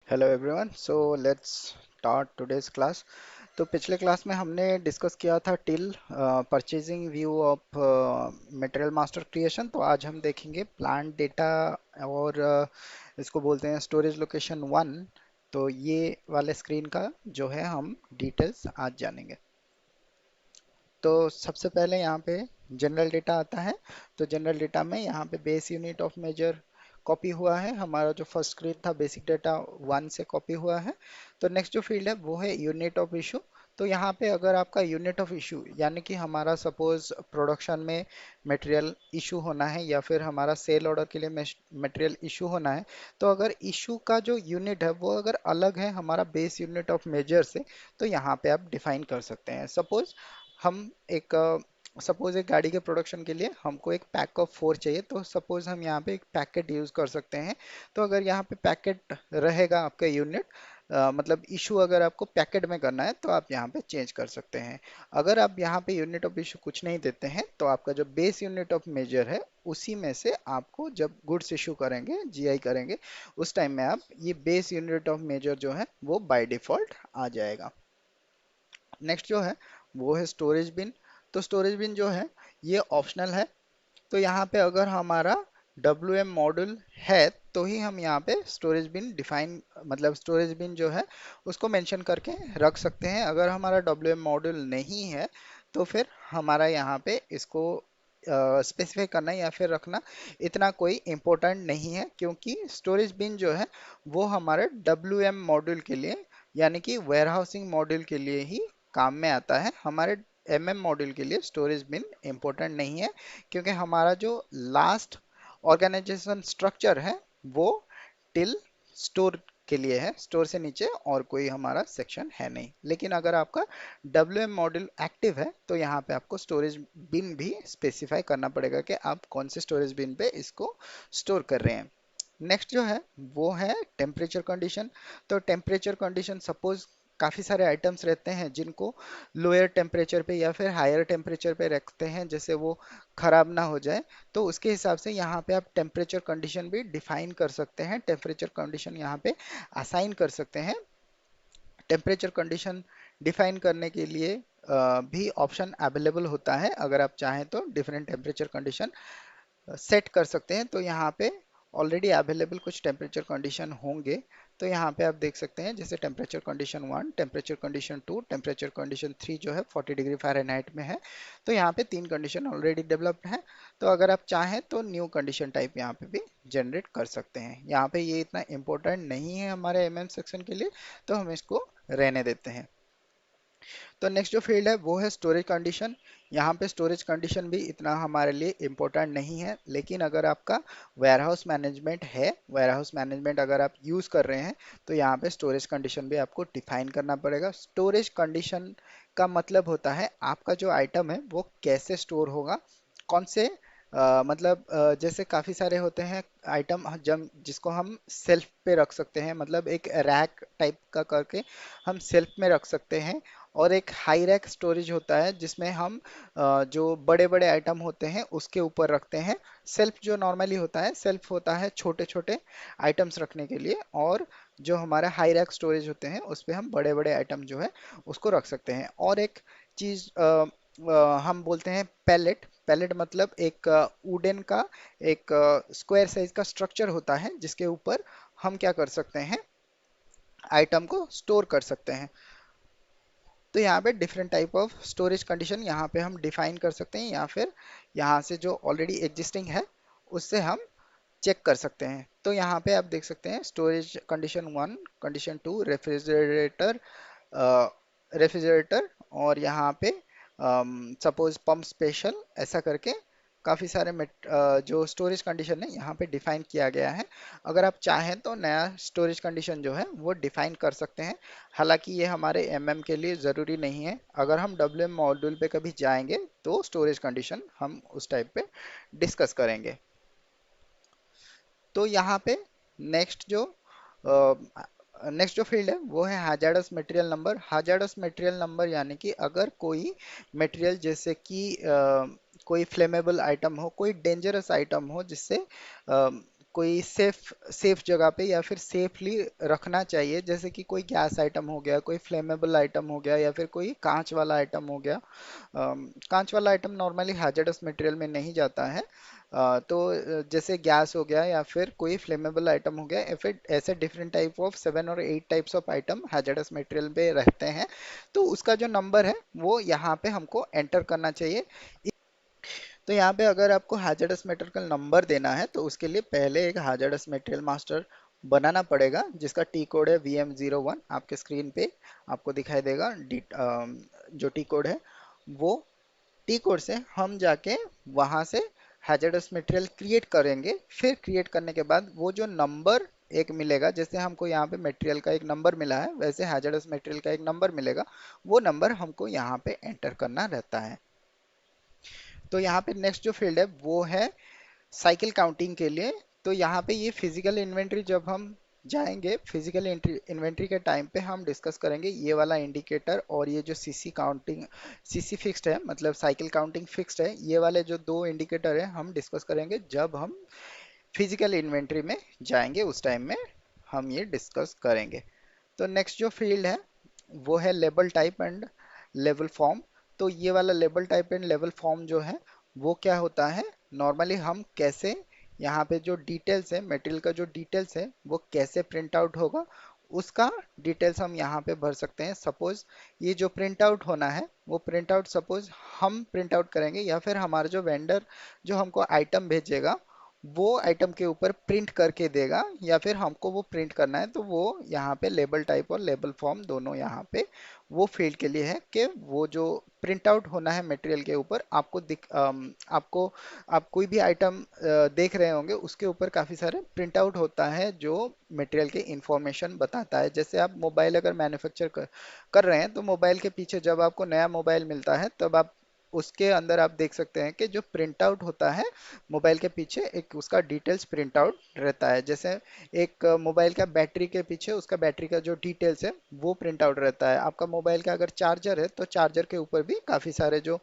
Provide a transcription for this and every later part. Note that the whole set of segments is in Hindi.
Hello everyone, so let's start today's class. तो पिछले क्लास में हमने डिस्कस किया था till purchasing view of material master creation. तो आज हम देखेंगे प्लांट डेटा और इसको बोलते हैं स्टोरेज लोकेशन वन। तो ये वाले स्क्रीन का जो है हम डिटेल्स आज जानेंगे। तो सबसे पहले यहाँ पे जनरल डेटा आता है। तो जनरल डेटा में यहाँ पे base unit of measure copy हुआ है। हमारा जो फर्स्ट स्क्रीन था बेसिक डेटा वन से कॉपी हुआ है। तो नेक्स्ट जो फील्ड है वो है यूनिट ऑफ इशू। तो यहाँ पे अगर आपका यूनिट ऑफ इशू यानी कि हमारा सपोज प्रोडक्शन में मटेरियल इशू होना है या फिर हमारा सेल ऑर्डर के लिए मटेरियल इशू होना है, तो अगर इशू का जो यूनिट है वो अगर अलग है हमारा बेस यूनिट ऑफ मेजर से, तो यहाँ पे आप डिफाइन कर सकते हैं। सपोज हम एक सपोज एक गाड़ी के प्रोडक्शन के लिए हमको एक पैक ऑफ फोर चाहिए, तो सपोज हम यहाँ पे एक पैकेट यूज कर सकते हैं। तो अगर यहाँ पे पैकेट रहेगा आपका यूनिट, मतलब इशू अगर आपको पैकेट में करना है तो आप यहाँ पे चेंज कर सकते हैं। अगर आप यहाँ पे यूनिट ऑफ इशू कुछ नहीं देते हैं तो आपका जो बेस यूनिट ऑफ मेजर है उसी में से आपको जब गुड्स इशू करेंगे, जीआई करेंगे, उस टाइम में आप ये बेस यूनिट ऑफ मेजर जो है वो बाय डिफॉल्ट आ जाएगा। नेक्स्ट जो है वो है स्टोरेज बिन। तो स्टोरेज बिन जो है ये ऑप्शनल है। तो यहाँ पे अगर हमारा WM मॉड्यूल है तो ही हम यहाँ पे स्टोरेज बिन डिफाइन, मतलब स्टोरेज बिन जो है उसको मेंशन करके रख सकते हैं। अगर हमारा WM मॉड्यूल नहीं है तो फिर हमारा यहाँ पे इसको स्पेसिफाई करना या फिर रखना इतना कोई इम्पोर्टेंट नहीं है, क्योंकि स्टोरेज बिन जो है वो हमारे WM मॉड्यूल के लिए यानी कि वेयरहाउसिंग मॉड्यूल के लिए ही काम में आता है। हमारे MM मॉड्यूल के लिए स्टोरेज बिन इम्पोर्टेंट नहीं है, क्योंकि हमारा जो लास्ट ऑर्गेनाइजेशन स्ट्रक्चर है वो टिल स्टोर के लिए है। स्टोर से नीचे और कोई हमारा सेक्शन है नहीं। लेकिन अगर आपका WM मॉड्यूल एक्टिव है तो यहाँ पे आपको स्टोरेज बिन भी स्पेसिफाई करना पड़ेगा कि आप कौन से स्टोरेज बिन पे इसको स्टोर कर रहे हैं। नेक्स्ट जो है वो है टेम्परेचर कंडीशन। तो टेम्परेचर कंडीशन सपोज काफ़ी सारे आइटम्स रहते हैं जिनको लोअर टेम्परेचर पे या फिर हायर टेम्परेचर पे रखते हैं, जैसे वो खराब ना हो जाए। तो उसके हिसाब से यहाँ पे आप टेम्परेचर कंडीशन भी डिफाइन कर सकते हैं, टेम्परेचर कंडीशन यहाँ पे असाइन कर सकते हैं। टेम्परेचर कंडीशन डिफाइन करने के लिए भी ऑप्शन अवेलेबल होता है। अगर आप चाहें तो डिफरेंट टेम्परेचर कंडीशन सेट कर सकते हैं। तो यहाँ पे ऑलरेडी अवेलेबल कुछ टेम्परेचर कंडीशन होंगे। तो यहाँ पे आप देख सकते हैं जैसे temperature condition one, temperature condition two, temperature condition three जो है 40 डिग्री फ़ारेनहाइट में है। तो यहाँ पे तीन कंडीशन ऑलरेडी डेवलप्ड है। तो अगर आप चाहें तो न्यू कंडीशन टाइप यहाँ पे भी जनरेट कर सकते हैं। यहाँ पे ये इतना इम्पोर्टेंट नहीं है हमारे MM सेक्शन के लिए, तो हम इसको रहने देते हैं। तो नेक्स्ट जो फील्ड है वो है स्टोरेज कंडीशन। यहाँ पे स्टोरेज कंडीशन भी इतना हमारे लिए इम्पोर्टेंट नहीं है, लेकिन अगर आपका वेयरहाउस मैनेजमेंट है, वेयरहाउस मैनेजमेंट अगर आप यूज़ कर रहे हैं, तो यहाँ पे स्टोरेज कंडीशन भी आपको डिफाइन करना पड़ेगा। स्टोरेज कंडीशन का मतलब होता है आपका जो आइटम है वो कैसे स्टोर होगा, कौन से मतलब जैसे काफ़ी सारे होते हैं आइटम जब जिसको हम सेल्फ पे रख सकते हैं, मतलब एक रैक टाइप का करके हम सेल्फ में रख सकते हैं। और एक हाई रैक स्टोरेज होता है जिसमें हम जो बड़े बड़े आइटम होते हैं उसके ऊपर रखते हैं। सेल्फ जो नॉर्मली होता है, सेल्फ होता है छोटे छोटे आइटम्स रखने के लिए, और जो हमारा हाई रैक स्टोरेज होते हैं उस पे हम बड़े बड़े आइटम जो है उसको रख सकते हैं। और एक चीज हम बोलते हैं पैलेट। पैलेट मतलब एक वुडन का एक स्क्वायर साइज का स्ट्रक्चर होता है जिसके ऊपर हम क्या कर सकते हैं, आइटम को स्टोर कर सकते हैं। तो यहाँ पे different type of storage condition यहाँ पे हम डिफाइन कर सकते हैं, या फिर यहाँ से जो ऑलरेडी एग्जिस्टिंग है उससे हम चेक कर सकते हैं। तो यहाँ पे आप देख सकते हैं storage condition one, condition two, refrigerator, refrigerator, और यहाँ पे सपोज पंप स्पेशल, ऐसा करके काफ़ी सारे जो स्टोरेज कंडीशन है यहाँ पे डिफाइन किया गया है। अगर आप चाहें तो नया स्टोरेज कंडीशन जो है वो डिफाइन कर सकते हैं। हालांकि ये हमारे MM के लिए ज़रूरी नहीं है। अगर हम WM मॉड्यूल पे कभी जाएंगे तो स्टोरेज कंडीशन हम उस टाइप पे डिस्कस करेंगे। तो यहाँ पे नेक्स्ट जो नेक्स्ट जो फील्ड है वो है hazards material number. Hazards material number यानी कि अगर कोई मटेरियल जैसे कि कोई फ्लेमेबल आइटम हो, कोई डेंजरस आइटम हो जिससे कोई सेफ सेफ जगह पे या फिर सेफली रखना चाहिए, जैसे कि कोई गैस आइटम हो गया, कोई फ्लेमेबल आइटम हो गया, या फिर कोई कांच वाला आइटम हो गया। कांच वाला आइटम नॉर्मली हैजर्डस मटेरियल में नहीं जाता है। तो जैसे गैस हो गया या फिर कोई फ्लेमेबल आइटम हो गया, या फिर ऐसे डिफरेंट टाइप ऑफ 7 और 8 types of item hazardous material पे रहते हैं। तो उसका जो नंबर है वो यहाँ पे हमको एंटर करना चाहिए। तो यहाँ पे अगर आपको हैजर्डस मटेरियल का नंबर देना है तो उसके लिए पहले एक हैजर्डस मटेरियल मास्टर बनाना पड़ेगा, जिसका टी कोड है VM01। आपके स्क्रीन पे आपको दिखाई देगा जो टी कोड है वो टी कोड से हम जाके वहां से हैजर्डस मटेरियल क्रिएट करेंगे। फिर क्रिएट करने के बाद वो जो नंबर एक मिलेगा, जैसे हमको यहाँ पे मटेरियल का एक नंबर मिला है वैसे हैजर्डस मटेरियल का एक नंबर मिलेगा। वो नंबर हमको यहाँ पे एंटर करना रहता है। तो यहाँ पे नेक्स्ट जो फील्ड है वो है साइकिल काउंटिंग के लिए। तो यहाँ पे ये फिजिकल इन्वेंट्री जब हम जाएंगे, फिजिकल इन्वेंट्री के टाइम पे हम डिस्कस करेंगे ये वाला इंडिकेटर, और ये जो सीसी काउंटिंग, सीसी फिक्स्ड है मतलब साइकिल काउंटिंग फिक्स्ड है, ये वाले जो दो इंडिकेटर है हम डिस्कस करेंगे जब हम फिजिकल इन्वेंट्री में जाएंगे, उस टाइम में हम ये डिस्कस करेंगे। तो नेक्स्ट जो फील्ड है वो है label type and level form. तो ये वाला label type and level form जो है वो क्या होता है, नॉर्मली हम कैसे यहाँ पे जो डिटेल्स है, मटेरियल का जो डिटेल्स है वो कैसे प्रिंट आउट होगा उसका डिटेल्स हम यहाँ पे भर सकते हैं। सपोज ये जो प्रिंट आउट होना है वो प्रिंट आउट सपोज हम प्रिंट आउट करेंगे, या फिर हमारा जो वेंडर जो हमको आइटम भेजेगा वो आइटम के ऊपर प्रिंट करके देगा, या फिर हमको वो प्रिंट करना है, तो वो यहाँ पे लेबल टाइप और लेबल फॉर्म दोनों यहाँ पे वो फील्ड के लिए है कि वो जो प्रिंट आउट होना है मटेरियल के ऊपर आपको आपको आप कोई भी आइटम देख रहे होंगे उसके ऊपर काफ़ी सारे प्रिंट आउट होता है जो मटेरियल के इंफॉर्मेशन बताता है। जैसे आप मोबाइल अगर मैन्युफैक्चर कर रहे हैं तो मोबाइल के पीछे जब आपको नया मोबाइल मिलता है तब आप उसके अंदर आप देख सकते हैं कि जो प्रिंट आउट होता है मोबाइल के पीछे एक उसका डिटेल्स प्रिंट आउट रहता है। जैसे एक मोबाइल का बैटरी के पीछे उसका बैटरी का जो डिटेल्स है वो प्रिंट आउट रहता है। आपका मोबाइल का अगर चार्जर है तो चार्जर के ऊपर भी काफ़ी सारे जो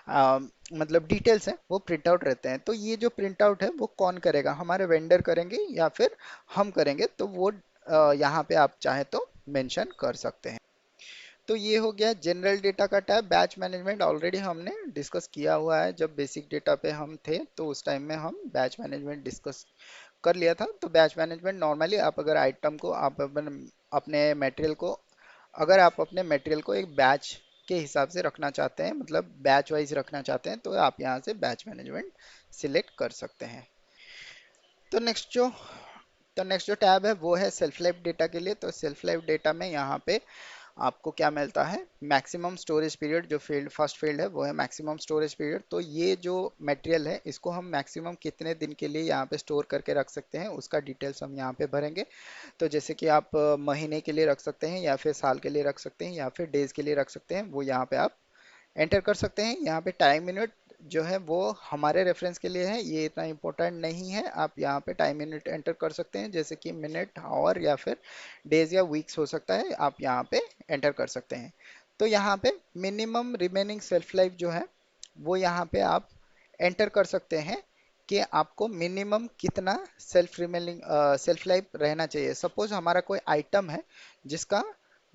आ, मतलब डिटेल्स हैं वो प्रिंट आउट रहते हैं। तो ये जो प्रिंट आउट है वो कौन करेगा, हमारे वेंडर करेंगे या फिर हम करेंगे, तो वो यहाँ पे आप चाहे तो मेंशन कर सकते हैं। तो ये हो गया जनरल डेटा का टैब। बैच मैनेजमेंट ऑलरेडी हमने डिस्कस किया हुआ है, जब बेसिक डेटा पे हम थे तो उस टाइम में हम बैच मैनेजमेंट डिस्कस कर लिया था। तो बैच मैनेजमेंट नॉर्मली आप अगर आइटम को आप अपने मटेरियल को, अगर आप अपने मटेरियल को एक बैच के हिसाब से रखना चाहते हैं, मतलब बैच वाइज रखना चाहते हैं, तो आप यहाँ से बैच मैनेजमेंट सिलेक्ट कर सकते हैं। तो नेक्स्ट जो टैब है वो है सेल्फ लाइफ डेटा के लिए। तो सेल्फ लाइफ डेटा में यहाँ पे आपको क्या मिलता है, मैक्सिमम स्टोरेज पीरियड। जो फील्ड फर्स्ट फील्ड है वो है मैक्सिमम स्टोरेज पीरियड। तो ये जो मटेरियल है इसको हम मैक्सिमम कितने दिन के लिए यहाँ पे स्टोर करके रख सकते हैं उसका डिटेल्स हम यहाँ पे भरेंगे। तो जैसे कि आप महीने के लिए रख सकते हैं, या फिर साल के लिए रख सकते हैं, या फिर डेज के लिए रख सकते हैं, वो यहाँ पे आप एंटर कर सकते हैं। यहाँ पे टाइम मिनट जो है वो हमारे रेफरेंस के लिए है, ये इतना इम्पोर्टेंट नहीं है। आप यहाँ पे टाइम मिनट एंटर कर सकते हैं, जैसे कि मिनट, आवर या फिर डेज या वीक्स हो सकता है, आप यहाँ पे एंटर कर सकते हैं। तो यहाँ पे मिनिमम रिमेनिंग सेल्फ लाइफ जो है वो यहाँ पे आप एंटर कर सकते हैं कि आपको मिनिमम कितना सेल्फ लाइफ रहना चाहिए। सपोज हमारा कोई आइटम है जिसका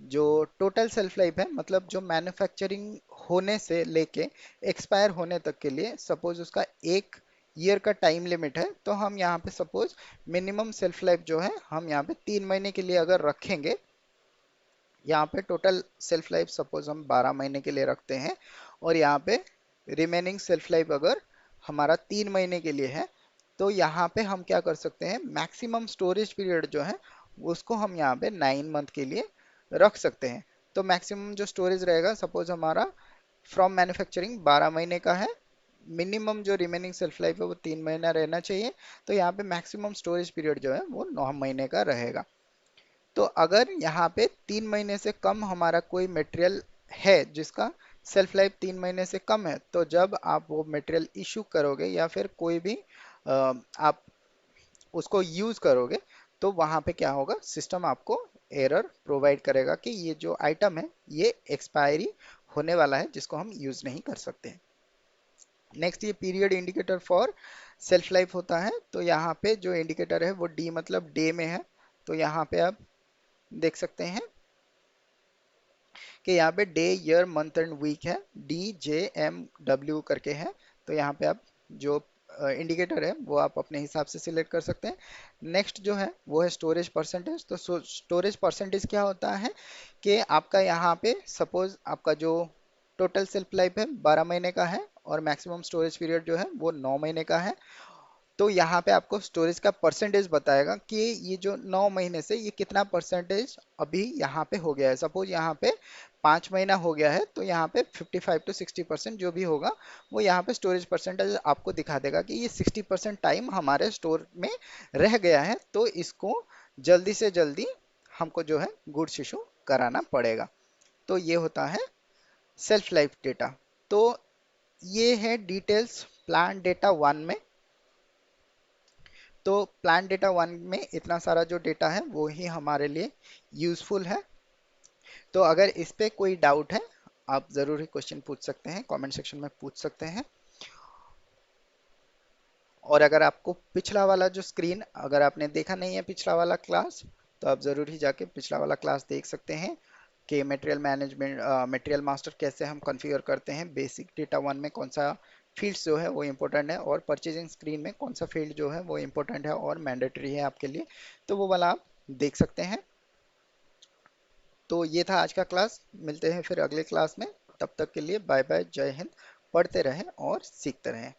जो टोटल सेल्फ लाइफ है, मतलब जो मैन्युफैक्चरिंग होने से लेके एक्सपायर होने तक के लिए सपोज उसका 1 ईयर का टाइम लिमिट है, तो हम यहाँ पे सपोज मिनिमम सेल्फ लाइफ जो है हम यहाँ पे 3 महीने के लिए अगर रखेंगे, यहाँ पे टोटल सेल्फ लाइफ सपोज हम 12 महीने के लिए रखते हैं, और यहाँ पे रिमेनिंग सेल्फ लाइफ अगर हमारा 3 महीने के लिए है, तो यहाँ पे हम क्या कर सकते हैं, मैक्सिमम स्टोरेज पीरियड जो है उसको हम यहाँ पे 9 मंथ के लिए रख सकते हैं। तो मैक्सिमम जो स्टोरेज रहेगा सपोज हमारा फ्रॉम मैन्युफैक्चरिंग 12 महीने का है, मिनिमम जो रिमेनिंग सेल्फ लाइफ है वो 3 महीना रहना चाहिए, तो यहाँ पे मैक्सिमम स्टोरेज पीरियड जो है वो 9 महीने का रहेगा। तो अगर यहाँ पे 3 महीने से कम हमारा कोई मटेरियल है जिसका सेल्फ लाइफ 3 महीने से कम है, तो जब आप वो मटेरियल इशू करोगे या फिर कोई भी आप उसको यूज करोगे, तो वहां पे क्या होगा, सिस्टम आपको एरर प्रोवाइड करेगा कि ये जो आइटम है ये एक्सपायरी होने वाला है जिसको हम यूज नहीं कर सकते। नेक्स्ट ये period indicator for self life होता है, तो यहाँ पे जो इंडिकेटर है वो डी मतलब डे में है। तो यहाँ पे आप देख सकते हैं कि यहाँ पे day year month and week है, DJMW करके है। तो यहाँ पे आप जो इंडिकेटर है वो आप अपने हिसाब से सिलेक्ट कर सकते हैं। नेक्स्ट जो है वो है स्टोरेज परसेंटेज। तो स्टोरेज परसेंटेज क्या होता है कि आपका यहाँ पे सपोज आपका जो टोटल सेल्फ लाइफ है 12 महीने का है और मैक्सिमम स्टोरेज पीरियड जो है वो 9 महीने का है। तो यहाँ पे आपको स्टोरेज का परसेंटेज बताएगा कि ये जो 9 महीने से ये कितना परसेंटेज अभी यहाँ पे हो गया है। सपोज यहाँ पे 5 महीना हो गया है, तो यहाँ पे 55 to 60% जो भी होगा वो यहाँ पे स्टोरेज परसेंटेज आपको दिखा देगा कि ये 60% टाइम हमारे स्टोर में रह गया है, तो इसको जल्दी से जल्दी हमको जो है गुड्स इशू कराना पड़ेगा। तो ये होता है सेल्फ लाइफ डेटा। तो ये है डिटेल्स प्लान डेटा वन में। तो प्लान डेटा वन में इतना सारा जो डेटा है वो ही हमारे लिए यूजफुल है। तो अगर इस पे कोई डाउट है, आप ज़रूर ही क्वेश्चन पूछ सकते हैं, कमेंट सेक्शन में पूछ सकते हैं। और अगर आपको पिछला वाला जो स्क्रीन अगर आपने देखा नहीं है पिछला वाला क्लास, तो आप ज़रूर ही जाके पिछला वाला क्लास देख सकते हैं कि मटेरियल मैनेजमेंट मटेरियल मास्टर कैसे हम कॉन्फ़िगर करते हैं, बेसिक डेटा वन में कौन सा फील्ड्स जो है वो इम्पोर्टेंट है और परचेजिंग स्क्रीन में कौन सा फील्ड जो है वो इम्पोर्टेंट है और मैंडेटरी है आपके लिए। तो वो वाला आप देख सकते हैं। तो ये था आज का क्लास, मिलते हैं फिर अगले क्लास में। तब तक के लिए बाय बाय, जय हिंद। पढ़ते रहें और सीखते रहें।